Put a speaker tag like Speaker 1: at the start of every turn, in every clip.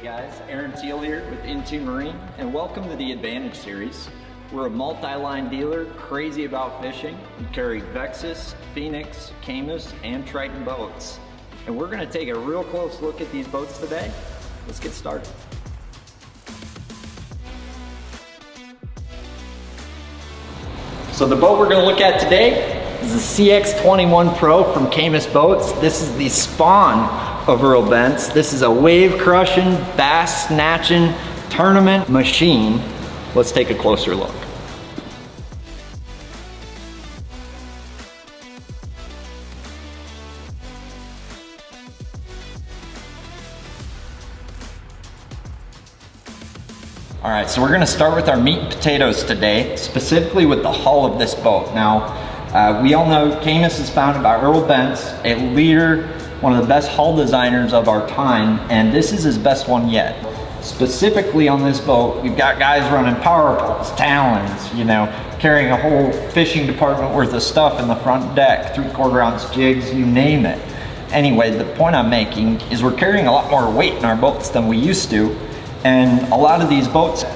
Speaker 1: Guys, Aaron Teal here with Into Marine, and welcome to the Advantage Series. We're a multi-line dealer crazy about fishing. We carry Vexus, Phoenix, Caymas, and Triton boats. And we're going to take a real close look at these boats today. Let's get started. So the boat we're going to look at today is the CX21 Pro from Caymas Boats. This is the spawn of Earl Bent's. This is a wave crushing, bass snatching tournament machine. Let's take a closer look. All right, so we're gonna start with our meat and potatoes today, specifically with the hull of this boat. Now, we all know Caymas is founded by Earl Bent's, a leader, one of the best hull designers of our time, and this is his best one yet. Specifically on this boat, we've got guys running power poles, talons, you know, carrying a whole fishing department worth of stuff in the front deck, 3/4 ounce jigs, you name it. Anyway, the point I'm making is we're carrying a lot more weight in our boats than we used to, and a lot of these boats,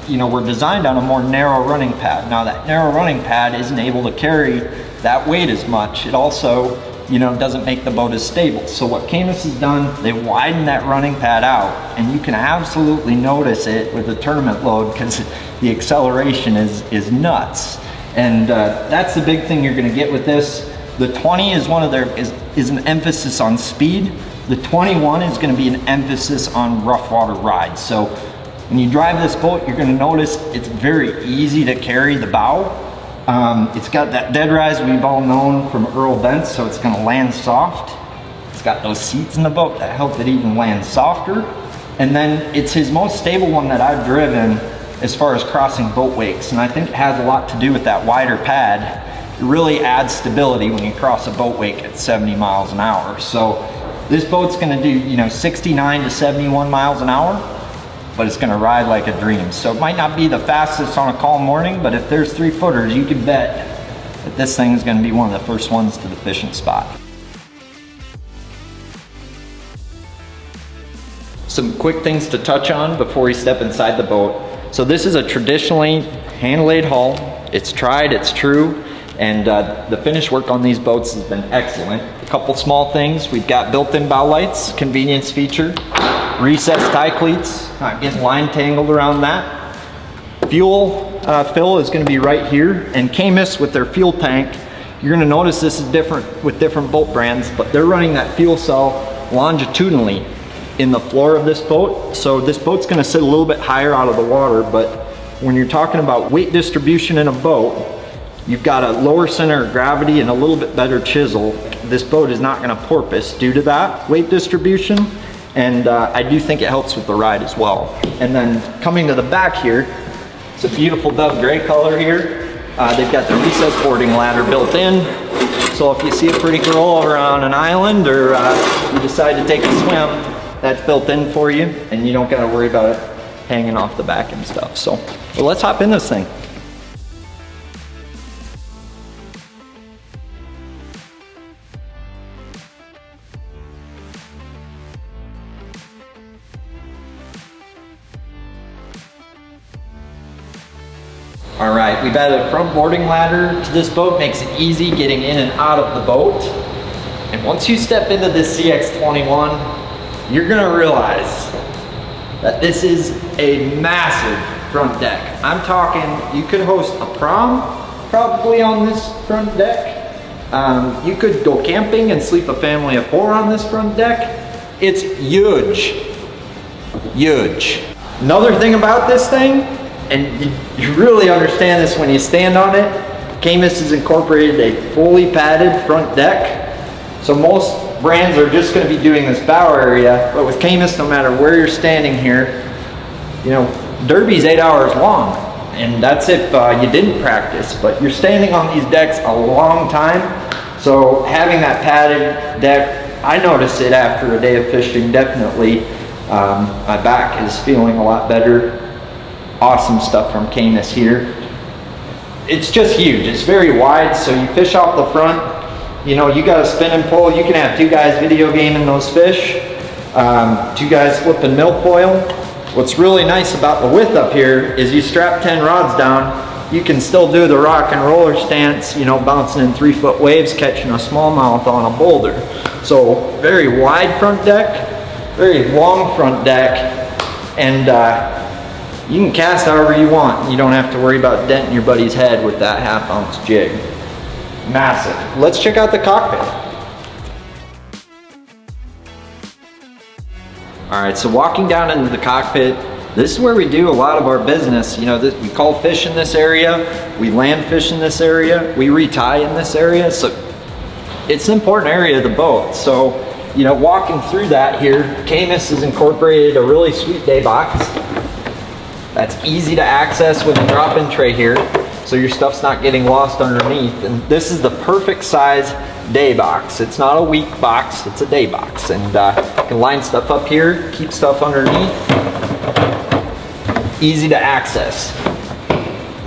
Speaker 1: you know, were designed on a more narrow running pad. Now that narrow running pad isn't able to carry that weight as much. It also, you know, doesn't make the boat as stable. So what Caymas has done, they widened that running pad out, and you can absolutely notice it with the tournament load because the acceleration is nuts. And that's the big thing you're gonna get with this. The 20 is one of their, is an emphasis on speed. The 21 is gonna be an emphasis on rough water rides. So when you drive this boat, you're gonna notice it's very easy to carry the bow. It's got that dead rise we've all known from Earl Bent, so it's gonna land soft. It's got those seats in the boat that help it even land softer. And then it's his most stable one that I've driven as far as crossing boat wakes. And I think it has a lot to do with that wider pad. It really adds stability when you cross a boat wake at 70 miles an hour. So this boat's gonna do, you know, 69 to 71 miles an hour. But it's gonna ride like a dream. So it might not be the fastest on a calm morning, but if there's 3-footers, you can bet that this thing's gonna be one of the first ones to the fishing spot. Some quick things to touch on before we step inside the boat. So this is a traditionally hand-laid hull. It's tried, it's true, and the finish work on these boats has been excellent. A couple small things, we've got built-in bow lights, convenience feature. Recessed tie cleats, not getting line tangled around that. Fuel fill is going to be right here, and Caymas with their fuel tank, you're going to notice this is different with different boat brands, but they're running that fuel cell longitudinally in the floor of this boat. So this boat's going to sit a little bit higher out of the water, but when you're talking about weight distribution in a boat, you've got a lower center of gravity and a little bit better chisel. This boat is not going to porpoise due to that weight distribution. And I do think it helps with the ride as well. And then coming to the back here, it's a beautiful dove gray color here. They've got the recessed boarding ladder built in. So if you see a pretty girl over on an island or you decide to take a swim, that's built in for you and you don't gotta worry about it hanging off the back and stuff. So well, let's hop in this thing. All right, we've added a front boarding ladder to this boat, makes it easy getting in and out of the boat. And once you step into this CX21, you're gonna realize that this is a massive front deck. I'm talking, you could host a prom probably on this front deck. You could go camping and sleep a family of 4 on this front deck. It's huge, huge. Another thing about this thing, and you really understand this when you stand on it, Caymas has incorporated a fully padded front deck. So most brands are just going to be doing this bow area, but with Caymas, no matter where you're standing here, you know, Derby's 8 hours long, and that's if you didn't practice, but you're standing on these decks a long time. So having that padded deck, I notice it after a day of fishing, definitely. My back is feeling a lot better. Awesome stuff from Caymas here. It's just huge. It's very wide, so you fish off the front. You know, you got a spin and pull. You can have 2 guys video gaming those fish. Two guys flipping milfoil. What's really nice about the width up here is you strap 10 rods down, you can still do the rock and roller stance, you know, bouncing in 3-foot waves, catching a smallmouth on a boulder. So very wide front deck, very long front deck, and you can cast however you want. You don't have to worry about denting your buddy's head with that 1/2 ounce jig. Massive. Let's check out the cockpit. All right, so walking down into the cockpit, this is where we do a lot of our business. You know, we call fish in this area, we land fish in this area, we retie in this area. So it's an important area of the boat. So, you know, walking through that here, Caymas has incorporated a really sweet day box that's easy to access with a drop-in tray here, so your stuff's not getting lost underneath. And this is the perfect size day box. It's not a week box, it's a day box. And you can line stuff up here, keep stuff underneath. Easy to access.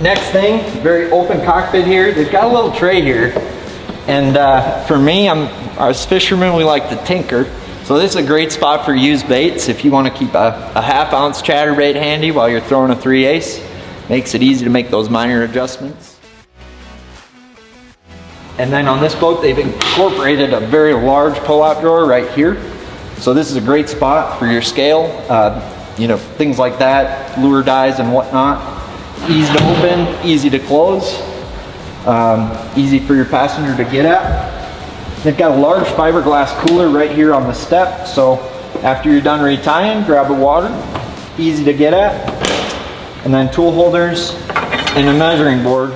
Speaker 1: Next thing, very open cockpit here. They've got a little tray here. And for me, as fishermen, we like to tinker. So this is a great spot for used baits. If you want to keep a 1/2 ounce chatterbait handy while you're throwing a 3/8, makes it easy to make those minor adjustments. And then on this boat, they've incorporated a very large pull-out drawer right here. So this is a great spot for your scale, you know, things like that, lure dies and whatnot. Easy to open, easy to close, easy for your passenger to get at. They've got a large fiberglass cooler right here on the step, so after you're done retying, grab a water, easy to get at. And then tool holders and a measuring board.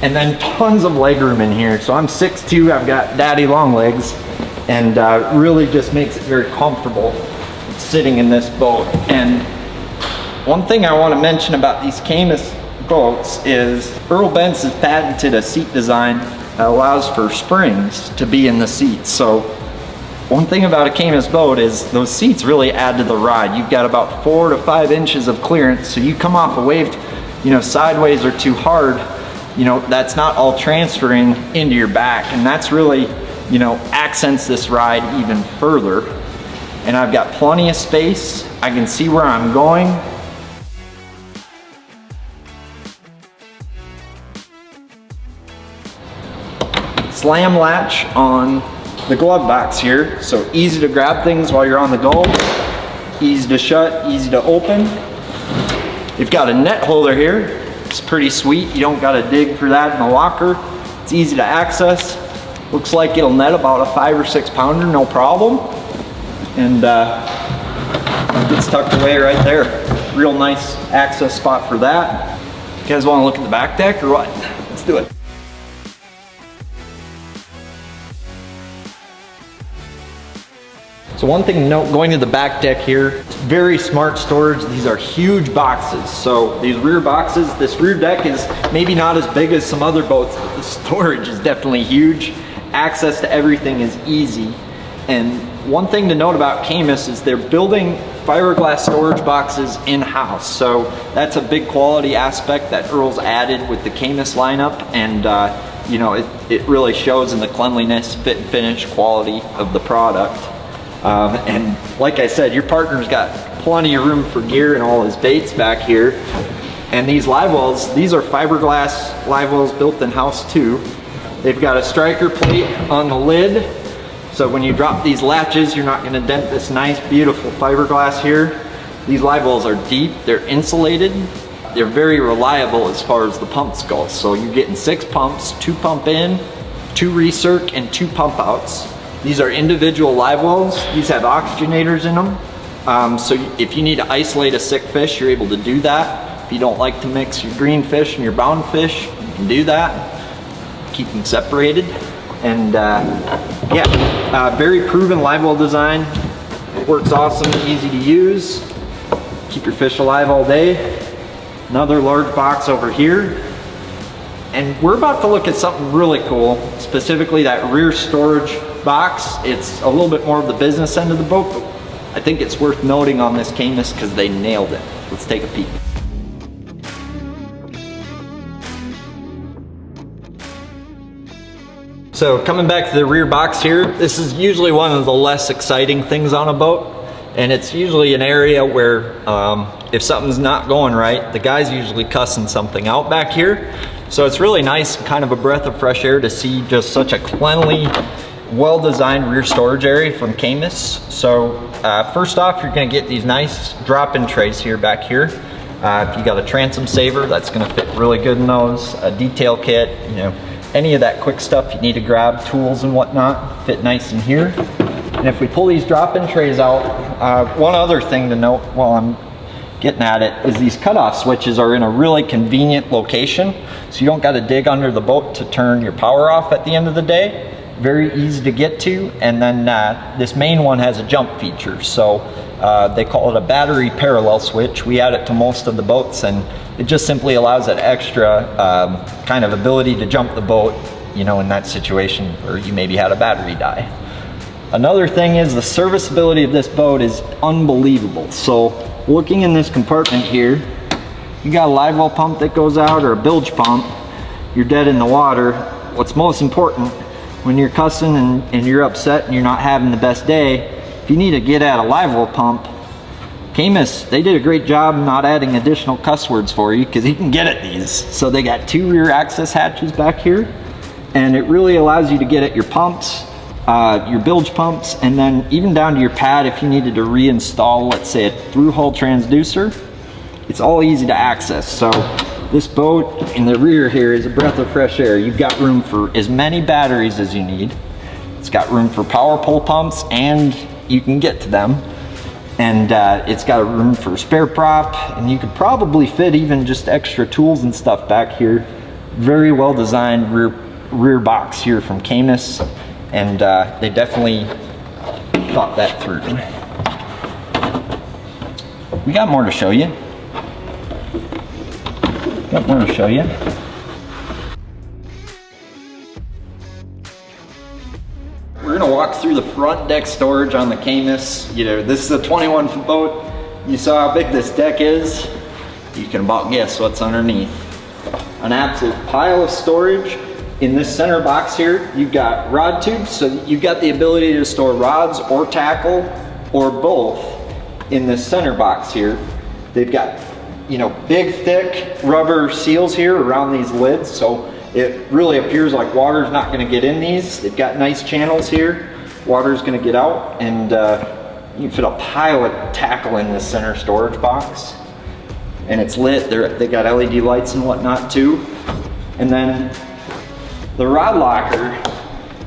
Speaker 1: And then tons of leg room in here. So I'm 6'2", I've got daddy long legs, and really just makes it very comfortable sitting in this boat. And one thing I want to mention about these Caymas boats is Earl Bentz has patented a seat design that allows for springs to be in the seats. So one thing about a Caymas boat is those seats really add to the ride. You've got about 4 to 5 inches of clearance, so you come off a wave, you know, sideways or too hard, you know, that's not all transferring into your back, and that's really, you know, accents this ride even further. And I've got plenty of space. I can see where I'm going. Slam latch on the glove box here, so easy to grab things while you're on the go, easy to shut, easy to open. You've got a net holder here. It's pretty sweet. You don't got to dig for that in the locker. It's easy to access. Looks like it'll net about a 5 or 6 pounder, no problem. And it's tucked away right there. Real nice access spot for that. You guys want to look at the back deck or what? Let's do it. So one thing to note, going to the back deck here, very smart storage. These are huge boxes. So these rear boxes, this rear deck is maybe not as big as some other boats, but the storage is definitely huge. Access to everything is easy. And one thing to note about Caymas is they're building fiberglass storage boxes in-house. So that's a big quality aspect that Earl's added with the Caymas lineup. And you know, it really shows in the cleanliness, fit and finish quality of the product. And like I said, your partner's got plenty of room for gear and all his baits back here. And these live wells, these are fiberglass live wells built in-house too. They've got a striker plate on the lid, so when you drop these latches, you're not gonna dent this nice, beautiful fiberglass here. These live wells are deep, they're insulated, they're very reliable as far as the pumps go. So you're getting 6 pumps, 2 pump in, 2 recirc, and 2 pump outs. These are individual live wells. These have oxygenators in them. So if you need to isolate a sick fish, you're able to do that. If you don't like to mix your green fish and your bound fish, you can do that. Keep them separated. And very proven live well design. It works awesome, easy to use. Keep your fish alive all day. Another large box over here. And we're about to look at something really cool, specifically that rear storage box. It's a little bit more of the business end of the boat, but I think it's worth noting on this Caymas because they nailed it. Let's take a peek. So coming back to the rear box here, this is usually one of the less exciting things on a boat. And it's usually an area where if something's not going right, the guy's usually cussing something out back here. So it's really nice, kind of a breath of fresh air to see just such a cleanly, well-designed rear storage area from Caymas. So first off, you're gonna get these nice drop-in trays here back here. If you got a transom saver, that's gonna fit really good in those. A detail kit, you know, any of that quick stuff you need to grab, tools and whatnot, fit nice in here. And if we pull these drop-in trays out, one other thing to note while I'm getting at it is these cutoff switches are in a really convenient location. So you don't got to dig under the boat to turn your power off at the end of the day. Very easy to get to. And then this main one has a jump feature. So they call it a battery parallel switch. We add it to most of the boats, and it just simply allows that extra kind of ability to jump the boat, you know, in that situation where you maybe had a battery die. Another thing is the serviceability of this boat is unbelievable. So looking in this compartment here, you got a live well pump that goes out or a bilge pump, you're dead in the water. What's most important when you're cussing and you're upset and you're not having the best day, if you need to get at a live well pump, Caymas, they did a great job not adding additional cuss words for you because you can get at these. So they got 2 rear access hatches back here, and it really allows you to get at your pumps, your bilge pumps, and then even down to your pad if you needed to reinstall, let's say, a through hull transducer. It's all easy to access. So this boat in the rear here is a breath of fresh air. You've got room for as many batteries as you need. It's got room for power pole pumps, and you can get to them. And it's got a room for spare prop, and you could probably fit even just extra tools and stuff back here. Very well designed rear box here from Caymas. And they definitely thought that through. We got more to show you. Got more to show you. We're gonna walk through the front deck storage on the Caymas. You know, this is a 21-foot boat. You saw how big this deck is. You can about guess what's underneath. An absolute pile of storage. In this center box here, you've got rod tubes, so you've got the ability to store rods or tackle or both in this center box here. They've got, you know, big thick rubber seals here around these lids, so it really appears like water's not gonna get in these. They've got nice channels here. Water's gonna get out, and you can fit a pile of tackle in this center storage box. And it's lit, they got LED lights and whatnot too. And then the rod locker,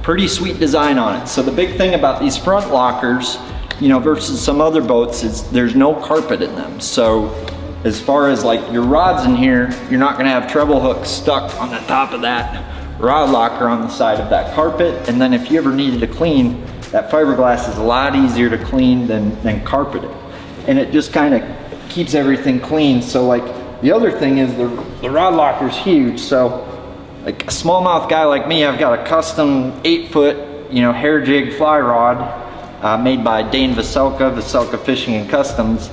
Speaker 1: pretty sweet design on it. So the big thing about these front lockers, you know, versus some other boats is there's no carpet in them. So as far as like your rods in here, you're not gonna have treble hooks stuck on the top of that rod locker on the side of that carpet. And then if you ever needed to clean, that fiberglass is a lot easier to clean than carpeted. And it just kind of keeps everything clean. So like the other thing is the rod locker's huge. So like a smallmouth guy like me, I've got a custom 8-foot, you know, hair jig fly rod made by Dane Veselka Fishing and Customs.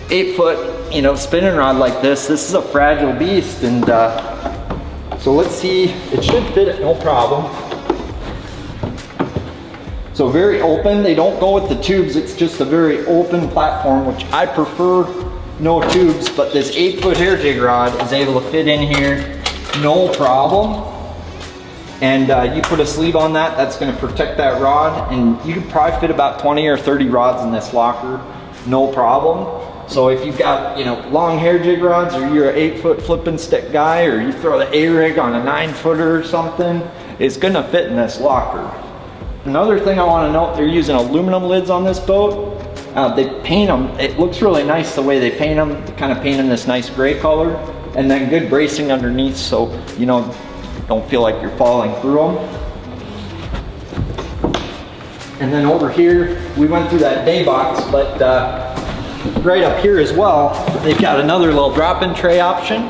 Speaker 1: 8-foot, you know, spinning rod like this. This is a fragile beast, and so let's see. It should fit it, no problem. So very open. They don't go with the tubes. It's just a very open platform, which I prefer. No tubes, but this 8-foot hair jig rod is able to fit in here. No problem. And you put a sleeve on that, that's gonna protect that rod, and you can probably fit about 20 or 30 rods in this locker, no problem. So if you've got, you know, long hair jig rods, or you're an 8-foot flipping stick guy, or you throw the A-rig on a 9-footer or something, it's gonna fit in this locker. Another thing I wanna note, they're using aluminum lids on this boat. They paint them, it looks really nice the way they paint them, kind of paint them this nice gray color. And then good bracing underneath, so you know, don't feel like you're falling through them. And then over here, we went through that day box, but right up here as well, they've got another little drop-in tray option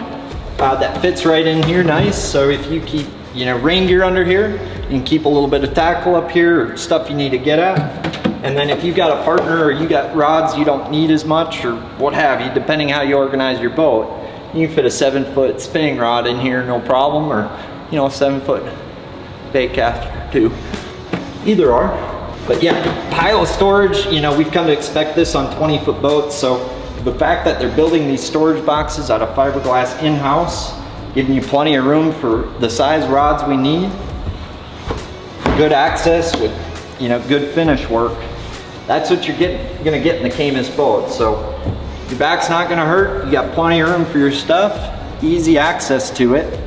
Speaker 1: that fits right in here nice. So if you keep, you know, rain gear under here, you can keep a little bit of tackle up here or stuff you need to get at. And then if you've got a partner or you got rods you don't need as much or what have you, depending how you organize your boat, you can fit a 7-foot spinning rod in here, no problem, or, you know, a 7-foot bake after too. Either are. But yeah, pile of storage, you know, we've come to expect this on 20-foot boats. So the fact that they're building these storage boxes out of fiberglass in-house, giving you plenty of room for the size rods we need, good access with, you know, good finish work. That's what you're gonna get in the Caymas boat. So your back's not gonna hurt. You got plenty of room for your stuff, easy access to it.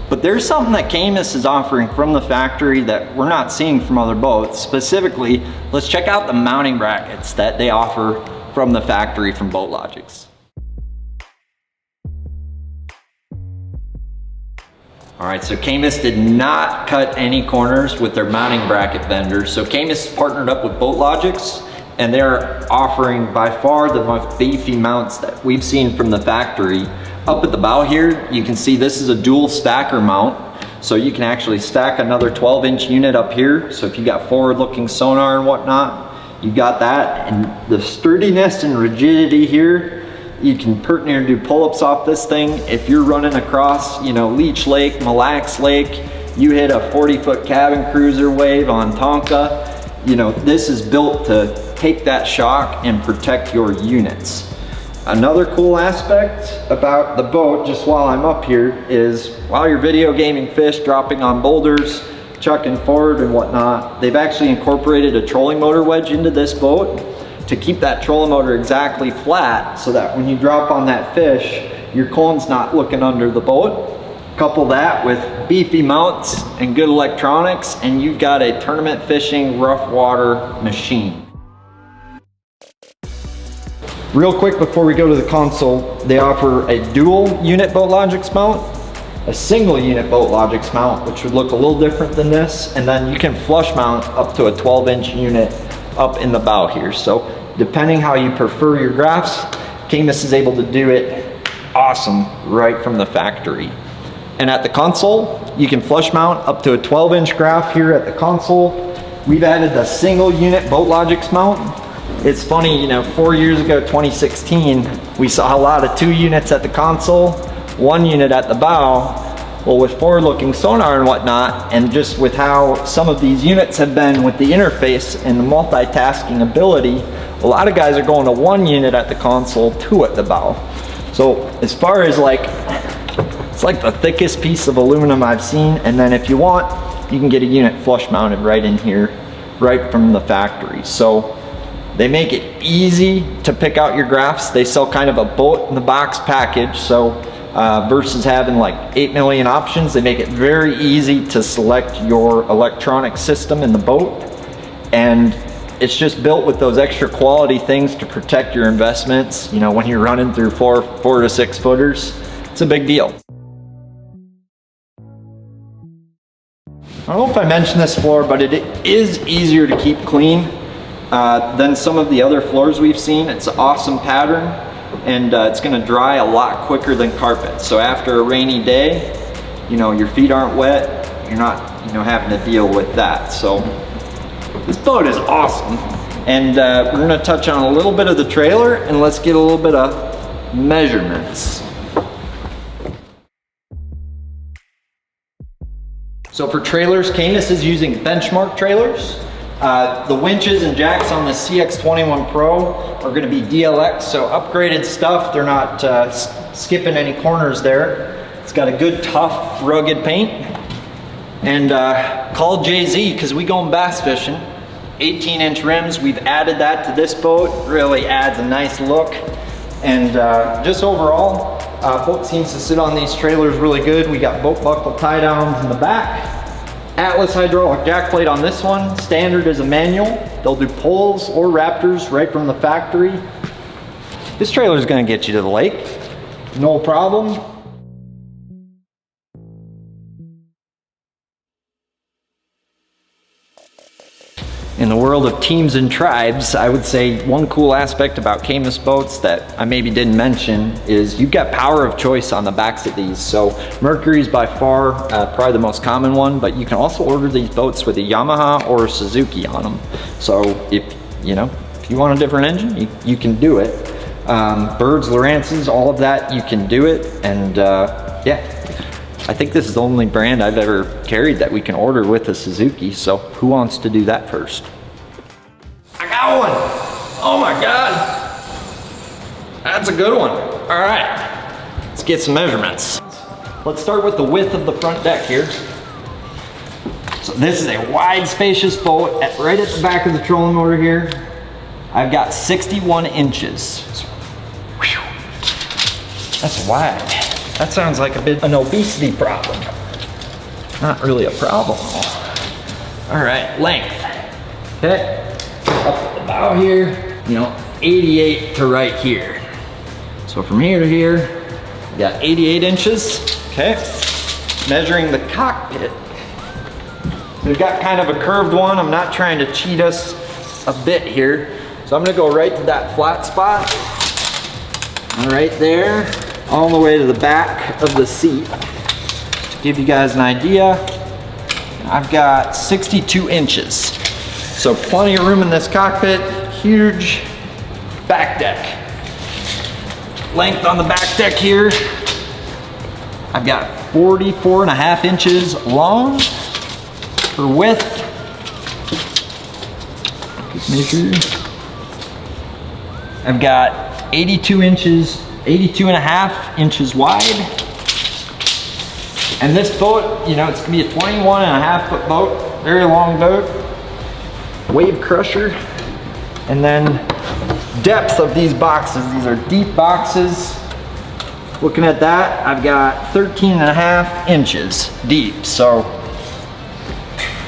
Speaker 1: But there's something that Caymas is offering from the factory that we're not seeing from other boats. Specifically, let's check out the mounting brackets that they offer from the factory from BoatLogix. All right, so Caymas did not cut any corners with their mounting bracket vendors. So Caymas partnered up with BoatLogix, and they're offering by far the most beefy mounts that we've seen from the factory. Up at the bow here, you can see this is a dual stacker mount. So you can actually stack another 12-inch unit up here. So if you got forward-looking sonar and whatnot, you got that. And the sturdiness and rigidity here, you can pert near do pull-ups off this thing. If you're running across, you know, Leech Lake, Mille Lacs Lake, you hit a 40-foot cabin cruiser wave on Tonka, you know, this is built to take that shock and protect your units. Another cool aspect about the boat, just while I'm up here, is while you're video gaming fish, dropping on boulders, chucking forward and whatnot, they've actually incorporated a trolling motor wedge into this boat to keep that trolling motor exactly flat so that when you drop on that fish, your cone's not looking under the boat. Couple that with beefy mounts and good electronics, and you've got a tournament fishing rough water machine. Real quick before we go to the console, they offer a dual unit BoatLogix mount, a single unit BoatLogix mount, which would look a little different than this, and then you can flush mount up to a 12-inch unit up in the bow here. So depending how you prefer your graphs, Caymas is able to do it awesome right from the factory. And at the console, you can flush mount up to a 12-inch graph here at the console. We've added the single unit BoatLogix mount. It's funny, you know, 4 years ago, 2016, we saw a lot of 2 units at the console, 1 unit at the bow. Well, with forward-looking sonar and whatnot, and just with how some of these units have been with the interface and the multitasking ability, a lot of guys are going to 1 unit at the console, 2 at the bow. So as far as like, it's like the thickest piece of aluminum I've seen, and then if you want, you can get a unit flush mounted right in here, right from the factory. So they make it easy to pick out your graphs. They sell kind of a boat in the box package. So versus having like 8 million options, they make it very easy to select your electronic system in the boat. And it's just built with those extra quality things to protect your investments. You know, when you're running through 4 to 6 footers, it's a big deal. I don't know if I mentioned this before, but it is easier to keep clean than some of the other floors we've seen. It's an awesome pattern, and it's gonna dry a lot quicker than carpet. So after a rainy day, you know, your feet aren't wet, you're not, you know, having to deal with that. So this boat is awesome. And we're gonna touch on a little bit of the trailer, and let's get a little bit of measurements. So for trailers, Caymas is using benchmark trailers. The winches and jacks on the CX21 Pro are going to be DLX, so upgraded stuff. They're not skipping any corners there. It's got a good, tough, rugged paint. And call Jay-Z because we going bass fishing. 18-inch rims, we've added that to this boat. Really adds a nice look. And just overall, boat seems to sit on these trailers really good. We got boat buckle tie downs in the back. Atlas hydraulic jack plate on this one. Standard is a manual. They'll do pulls or Raptors right from the factory. This trailer is going to get you to the lake. No problem. In the world of teams and tribes, I would say one cool aspect about Caymas boats that I maybe didn't mention is you've got power of choice on the backs of these. So Mercury's by far probably the most common one, but you can also order these boats with a Yamaha or a Suzuki on them. So if you want a different engine, you can do it. Birds, Lowrances, all of that, you can do it. And yeah. I think this is the only brand I've ever carried that we can order with a Suzuki, so who wants to do that first? I got one! Oh my God! That's a good one. All right, let's get some measurements. Let's start with the width of the front deck here. So this is a wide, spacious boat. Right at the back of the trolling motor here, I've got 61 inches. Whew. That's wide. That sounds like a bit an obesity problem. Not really a problem. All right, length. Okay, up at the bow here, 88 to right here. So from here to here, we got 88 inches. Okay, measuring the cockpit. We've got kind of a curved one. I'm not trying to cheat us a bit here. So I'm gonna go right to that flat spot. And right there, all the way to the back of the seat. To give you guys an idea, I've got 62 inches. So plenty of room in this cockpit, huge back deck. Length on the back deck here, I've got 44.5 inches long. For width, measure. I've got 82 inches, 82.5 inches wide. And this boat, it's gonna be a 21.5-foot boat, very long boat. Wave crusher. And then depth of these boxes, these are deep boxes. Looking at that, I've got 13.5 inches deep, so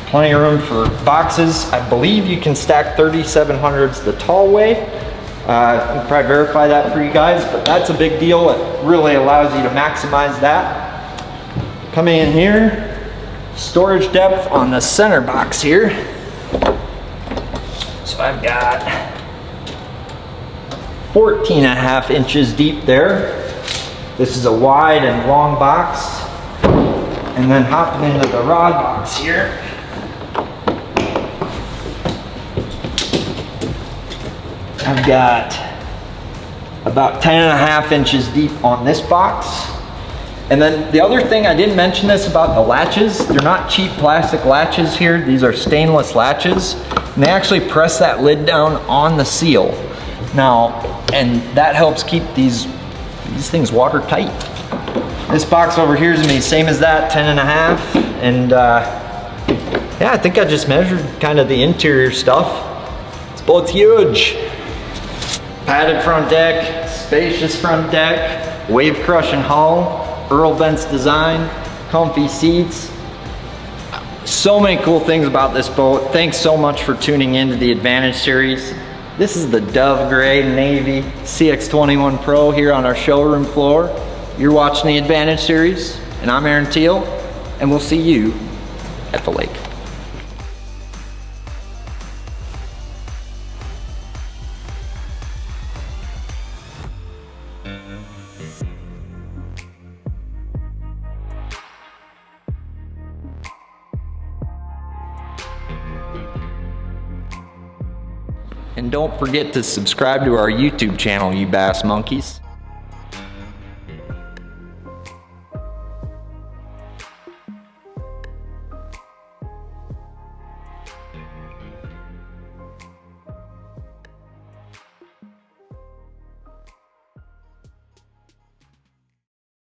Speaker 1: plenty of room for boxes. I believe you can stack 3700s the tall way. I'll probably verify that for you guys, but that's a big deal. It really allows you to maximize that. Coming in here, storage depth on the center box here. So I've got 14.5 inches deep there. This is a wide and long box. And then hopping into the rod box here. I've got about 10.5 inches deep on this box. And then the other thing, I didn't mention this about the latches. They're not cheap plastic latches here. These are stainless latches. And they actually press that lid down on the seal. Now, and that helps keep these things watertight. This box over here is gonna be the same as that, 10.5. And yeah, I think I just measured kind of the interior stuff. This boat's huge. Padded front deck, spacious front deck, wave crushing hull, Earl Bent's design, comfy seats. So many cool things about this boat. Thanks so much for tuning in to the Advantage series. This is the Dove Gray Navy CX21 Pro here on our showroom floor. You're watching the Advantage series, and I'm Aaron Teal, and we'll see you at the lake. And don't forget to subscribe to our YouTube channel, you bass monkeys.